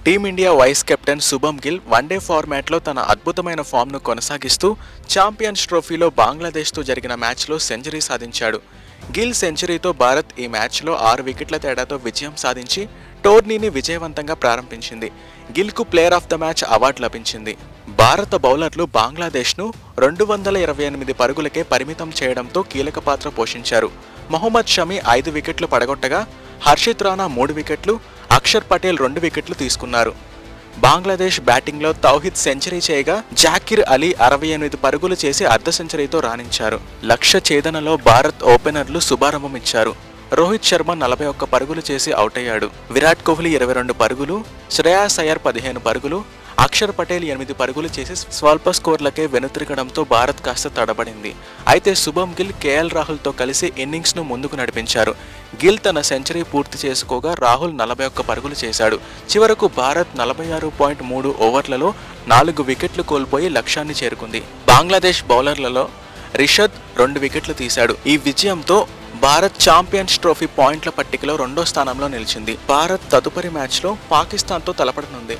Team India vice captain శుభం Gill one day ఫార్మాట్లో తన అద్భుతమైన ఫామ్ను కొనసాగిస్తూ ఛాంపియన్స్ ట్రోఫీలో బంగ్లాదేశ్తో జరిగిన మ్యాచ్లో సెంచరీ సాధించాడు. గిల్ సెంచరీతో భారత్ ఈ మ్యాచ్లో 6 వికెట్ల తేడాతో విజయం సాధించి టోర్నీని విజయవంతంగా ప్రారంభించింది. గిల్కు player of the match award లభించింది. భారత బౌలర్లు బంగ్లాదేశ్ను 228 పరుగులకే పరిమితం చేయడంతో కీలక పాత్ర పోషించారు. మొహమ్మద్ షమి 5 వికెట్లు పడగొట్టగా హర్షిత్ రాణా 3 వికెట్లు, అక్షర్ పటేల్ 2 వికెట్లు తీసుకున్నారు. బంగ్లాదేశ్ బ్యాటింగ్లో తౌహిద్ సెంచరీ చేయగా జాకిర్ అలీ 68 పరుగులు చేసి అర్ధ సెంచరీతో రాణించారు. లక్ష్య ఛేదనలో భారత్ ఓపెనర్లు శుభారంభం ఇచ్చారు. రోహిత్ శర్మ 41 పరుగులు చేసి అవుట్ అయ్యాడు. విరాట్ కోహ్లీ 22 పరుగులు, శ్రేయాస్ అయ్యర్ 15 పరుగులు, అక్షర్ పటేల్ 8 పరుగులు చేసి స్వల్ప స్కోర్లకే వెనుతిరగడంతో భారత్ కాస్త తడబడింది. అయితే శుభం గిల్, కేఎల్ రాహుల్తో కలిసి ఇన్నింగ్స్ను ముందుకు నడిపించారు. గిల్ తన సెంచరీ పూర్తి చేసుకోగా రాహుల్ 41 పరుగులు చేశాడు. చివరకు భారత్ 46.3 ఓవర్లలో 4 వికెట్లు కోల్పోయి లక్ష్యాన్ని చేరుకుంది. బంగ్లాదేశ్ బౌలర్లలో రిషద్ 2 వికెట్లు తీశాడు. ఈ విజయంతో భారత్ ఛాంపియన్స్ ట్రోఫీ పాయింట్ల పట్టికలో 2వ స్థానంలో నిలిచింది. భారత్ తదుపరి మ్యాచ్లో పాకిస్తాన్తో తలపడనుంది.